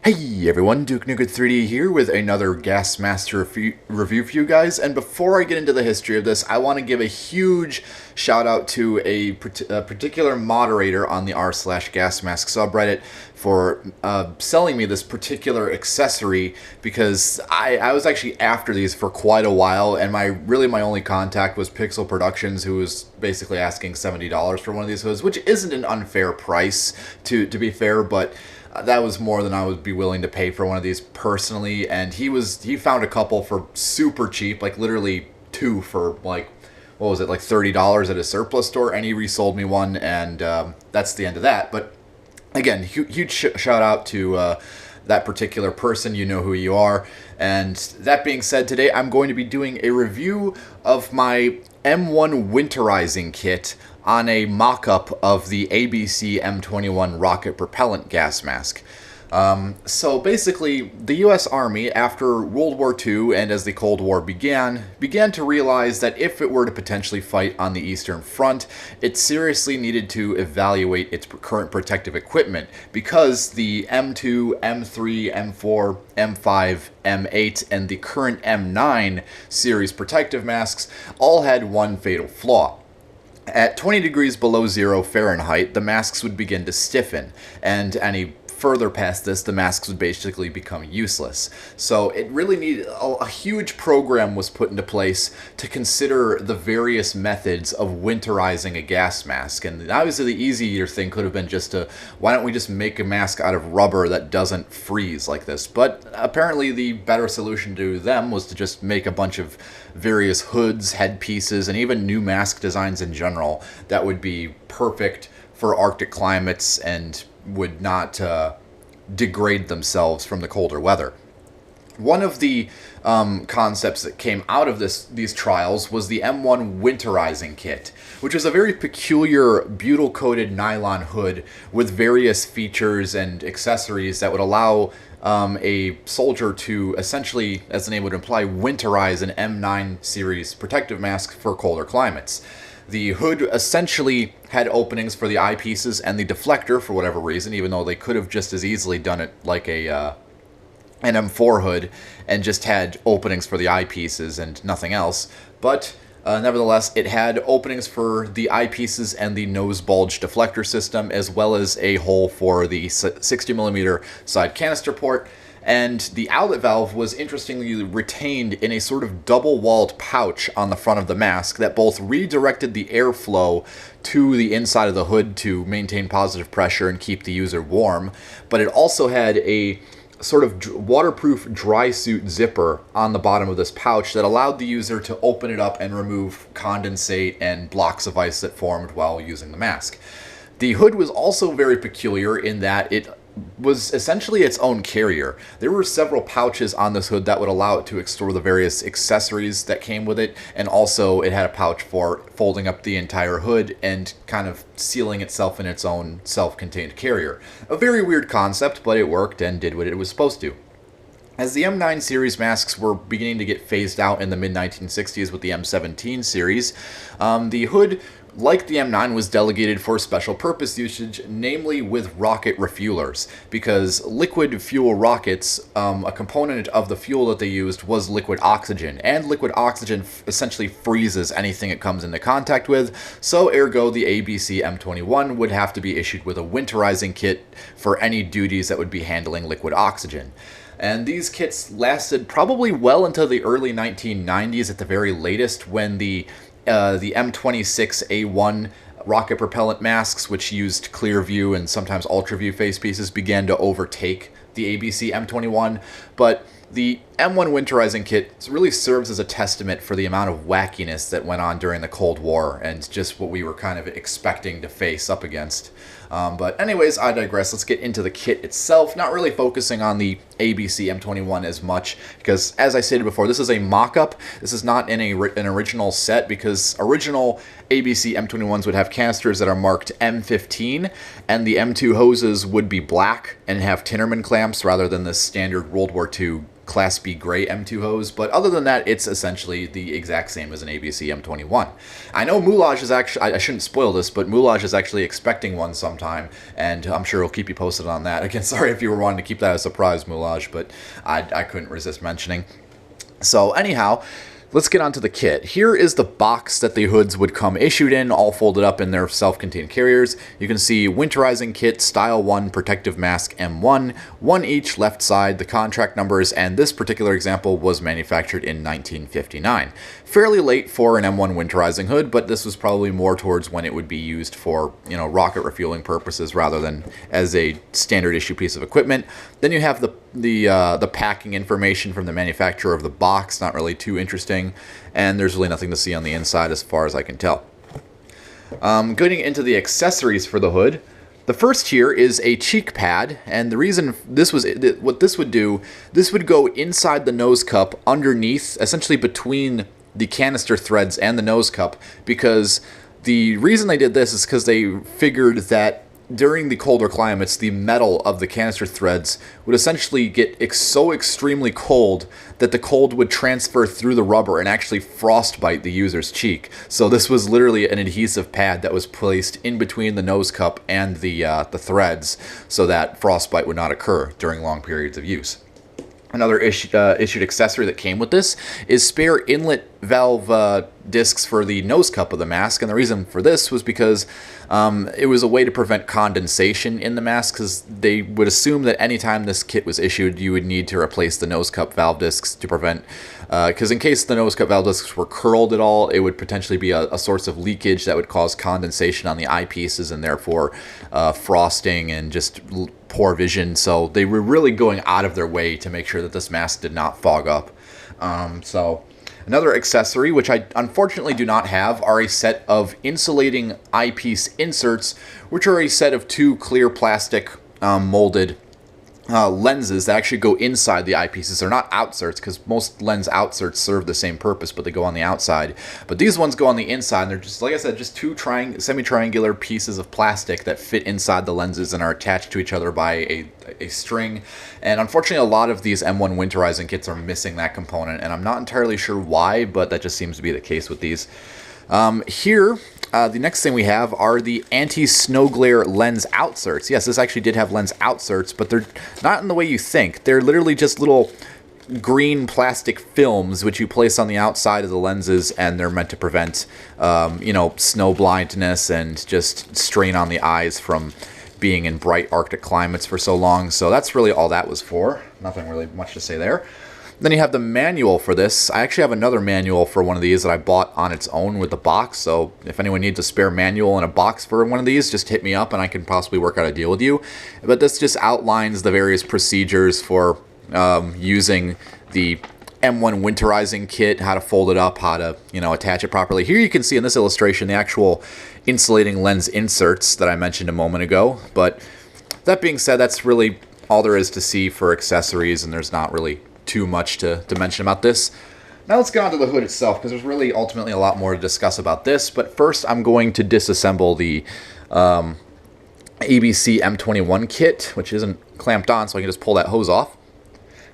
Hey everyone, Duke Nukem 3D here with another Gas Master review for you guys, and before I get into the history of this, I want to give a huge shout out to a particular moderator on the r/GasMask subreddit for selling me this particular accessory, because I was actually after these for quite a while, and my only contact was Pixel Productions, who was basically asking $70 for one of these hoods, which isn't an unfair price to be fair, but that was more than I would be willing to pay for one of these personally, and he found a couple for super cheap, like literally two for like, what was it, like $30 at a surplus store, and he resold me one, and that's the end of that. But again, huge shout out to that particular person. You know who you are. And that being said, today I'm going to be doing a review of my M1 Winterizing Kit on a mock-up of the ABC-M21 rocket propellant gas mask. So basically, the U.S. Army, after World War II and as the Cold War began to realize that if it were to potentially fight on the Eastern Front, it seriously needed to evaluate its current protective equipment, because the M2, M3, M4, M5, M8, and the current M9 series protective masks all had one fatal flaw. At 20 degrees below 0 Fahrenheit, the masks would begin to stiffen, and any further past this, the masks would basically become useless. So it really needed a huge program was put into place to consider the various methods of winterizing a gas mask. And obviously the easier thing could have been just to, why don't we just make a mask out of rubber that doesn't freeze like this? But apparently the better solution to them was to just make a bunch of various hoods, headpieces, and even new mask designs in general that would be perfect for Arctic climates and would not degrade themselves from the colder weather. One of the concepts that came out of these trials was the M1 Winterizing Kit, which is a very peculiar butyl-coated nylon hood with various features and accessories that would allow a soldier to essentially, as the name would imply, winterize an M9 series protective mask for colder climates. The hood essentially had openings for the eyepieces and the deflector for whatever reason, even though they could have just as easily done it like an M4 hood and just had openings for the eyepieces and nothing else. But nevertheless, it had openings for the eyepieces and the nose bulge deflector system, as well as a hole for the 60mm side canister port. And the outlet valve was interestingly retained in a sort of double-walled pouch on the front of the mask that both redirected the airflow to the inside of the hood to maintain positive pressure and keep the user warm, but it also had a sort of waterproof dry suit zipper on the bottom of this pouch that allowed the user to open it up and remove condensate and blocks of ice that formed while using the mask. The hood was also very peculiar in that it was essentially its own carrier. There were several pouches on this hood that would allow it to store the various accessories that came with it, and also it had a pouch for folding up the entire hood and kind of sealing itself in its own self-contained carrier. A very weird concept, but it worked and did what it was supposed to. As the M9 series masks were beginning to get phased out in the mid-1960s with the M17 series, the hood, like the M9, was delegated for special purpose usage, namely with rocket refuelers, because liquid fuel rockets, a component of the fuel that they used was liquid oxygen, and liquid oxygen essentially freezes anything it comes into contact with, so ergo the ABC-M21 would have to be issued with a winterizing kit for any duties that would be handling liquid oxygen. And these kits lasted probably well into the early 1990s at the very latest, when the M26A1 rocket propellant masks, which used clear view and sometimes ultra view face pieces, began to overtake the ABC M21. But the M1 Winterizing Kit really serves as a testament for the amount of wackiness that went on during the Cold War and just what we were kind of expecting to face up against. But anyways, I digress. Let's get into the kit itself, not really focusing on the ABC M21 as much, because as I stated before, this is a mock-up. This is not an original set, because original ABC M21s would have canisters that are marked M15, and the M2 hoses would be black and have Tinnerman clamps rather than the standard World War II Class B gray M2 hose, but other than that, it's essentially the exact same as an ABC M21. I know Moulage is actually, I shouldn't spoil this, but Moulage is actually expecting one sometime sometime, and I'm sure we'll keep you posted on that. Again, sorry if you were wanting to keep that a surprise, Moulage, but I couldn't resist mentioning. So anyhow, let's get on to the kit. Here is the box that the hoods would come issued in, all folded up in their self-contained carriers. You can see Winterizing Kit, Style 1, Protective Mask M1, one each left side, the contract numbers, and this particular example was manufactured in 1959. Fairly late for an M1 winterizing hood, but this was probably more towards when it would be used for, you know, rocket refueling purposes rather than as a standard issue piece of equipment. Then you have the packing information from the manufacturer of the box, not really too interesting, and there's really nothing to see on the inside as far as I can tell. Getting into the accessories for the hood, the first here is a cheek pad, and the reason this was what this would do, this would go inside the nose cup underneath, essentially between the canister threads and the nose cup, because the reason they did this is because they figured that during the colder climates, the metal of the canister threads would essentially get so extremely cold that the cold would transfer through the rubber and actually frostbite the user's cheek. So this was literally an adhesive pad that was placed in between the nose cup and the threads so that frostbite would not occur during long periods of use. Another issued accessory that came with this is spare inlet valve discs for the nose cup of the mask, and the reason for this was because it was a way to prevent condensation in the mask, because they would assume that anytime this kit was issued, you would need to replace the nose cup valve discs to prevent, because in case the nose cup valve discs were curled at all, it would potentially be a source of leakage that would cause condensation on the eyepieces and therefore frosting and just poor vision. So they were really going out of their way to make sure that this mask did not fog up. So another accessory, which I unfortunately do not have, are a set of insulating eyepiece inserts, which are a set of two clear plastic molded lenses that actually go inside the eyepieces. They're not outserts, because most lens outserts serve the same purpose, but they go on the outside. But these ones go on the inside, and they're just, like I said, just two semi-triangular pieces of plastic that fit inside the lenses and are attached to each other by a string. And unfortunately, a lot of these M1 winterizing kits are missing that component, and I'm not entirely sure why, but that just seems to be the case with these. Here, the next thing we have are the anti-snow glare lens outserts. Yes, this actually did have lens outserts, but they're not in the way you think. They're literally just little green plastic films which you place on the outside of the lenses, and they're meant to prevent, you know, snow blindness and just strain on the eyes from being in bright Arctic climates for so long. So that's really all that was for. Nothing really much to say there. Then you have the manual for this. I actually have another manual for one of these that I bought on its own with the box, so if anyone needs a spare manual in a box for one of these, just hit me up and I can possibly work out a deal with you. But this just outlines the various procedures for using the M1 winterizing kit, how to fold it up, how to, you know, attach it properly. Here you can see in this illustration the actual insulating lens inserts that I mentioned a moment ago. But that being said, that's really all there is to see for accessories, and there's not really too much to mention about this. Now let's get on to the hood itself, because there's really ultimately a lot more to discuss about this. But first I'm going to disassemble the ABC-M21 kit, which isn't clamped on, so I can just pull that hose off.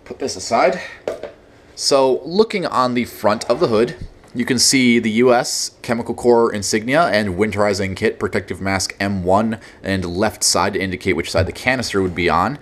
Put this aside. So looking on the front of the hood, you can see the US Chemical Corps insignia and Winterizing Kit Protective Mask M1, and left side to indicate which side the canister would be on.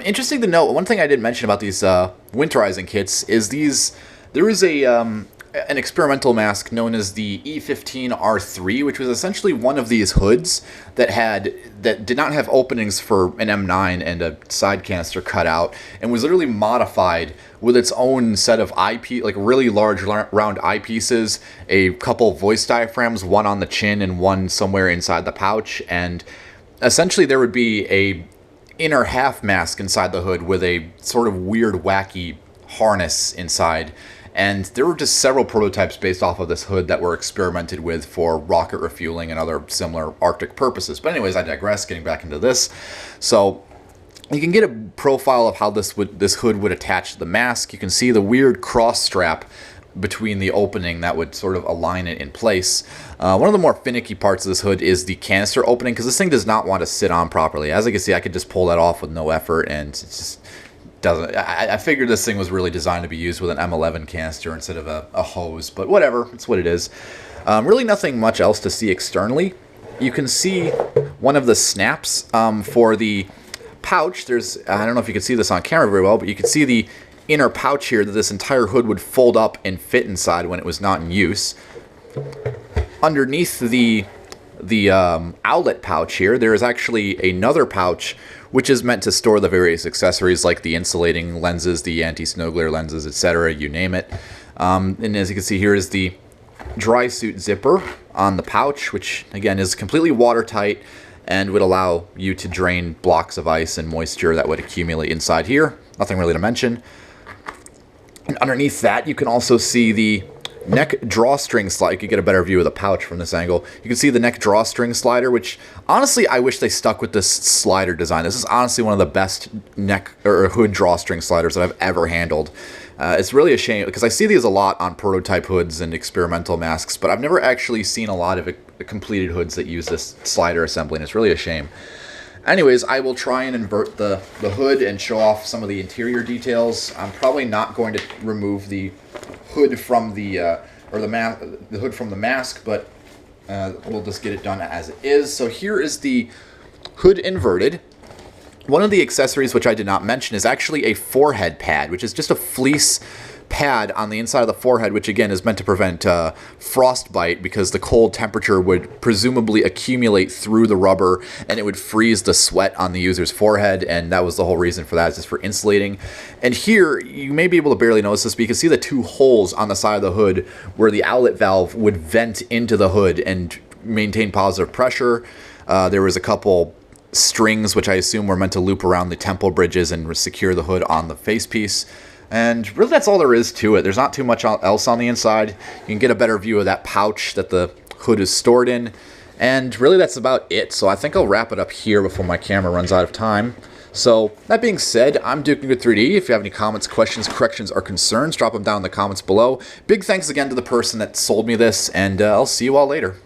Interesting to note, one thing I didn't mention about these winterizing kits is there is an experimental mask known as the E15R3, which was essentially one of these hoods that did not have openings for an M9 and a side canister cut out, and was literally modified with its own set of eyepiece, like really large round eyepieces, a couple voice diaphragms, one on the chin and one somewhere inside the pouch, and essentially there would be a inner half mask inside the hood with a sort of weird wacky harness inside. And there were just several prototypes based off of this hood that were experimented with for rocket refueling and other similar Arctic purposes. But anyways, I digress, getting back into this. So you can get a profile of how this hood would attach to the mask. You can see the weird cross strap between the opening that would sort of align it in place. One of the more finicky parts of this hood is the canister opening, because this thing does not want to sit on properly. As you can see, I could just pull that off with no effort, and it just doesn't. I figured this thing was really designed to be used with an M11 canister instead of a hose, but whatever, it's what it is. Really nothing much else to see externally. You can see one of the snaps for the pouch. There's, I don't know if you can see this on camera very well, but you can see the inner pouch here that this entire hood would fold up and fit inside when it was not in use. Underneath the outlet pouch here, there is actually another pouch which is meant to store the various accessories like the insulating lenses, the anti-snow glare lenses, etc., you name it. And as you can see here is the dry suit zipper on the pouch, which again is completely watertight and would allow you to drain blocks of ice and moisture that would accumulate inside here. Nothing really to mention. And underneath that, you can also see the neck drawstring slide. You can get a better view of the pouch from this angle. You can see the neck drawstring slider, which honestly I wish they stuck with this slider design. This is honestly one of the best neck or hood drawstring sliders that I've ever handled. It's really a shame because I see these a lot on prototype hoods and experimental masks, but I've never actually seen a lot of completed hoods that use this slider assembly, and it's really a shame. Anyways, I will try and invert the hood and show off some of the interior details. I'm probably not going to remove the hood from the hood from the mask, but we'll just get it done as it is. So here is the hood inverted. One of the accessories which I did not mention is actually a forehead pad, which is just a fleece pad on the inside of the forehead, which again is meant to prevent frostbite because the cold temperature would presumably accumulate through the rubber and it would freeze the sweat on the user's forehead, and that was the whole reason for that, is just for insulating. And here you may be able to barely notice this, but you can see the two holes on the side of the hood where the outlet valve would vent into the hood and maintain positive pressure. There was a couple strings which I assume were meant to loop around the temple bridges and secure the hood on the facepiece. And really that's all there is to it. There's not too much else on the inside. You can get a better view of that pouch that the hood is stored in. And really that's about it. So I think I'll wrap it up here before my camera runs out of time. So that being said, I'm Duke Nuke 3D. If you have any comments, questions, corrections, or concerns, drop them down in the comments below. Big thanks again to the person that sold me this, and I'll see you all later.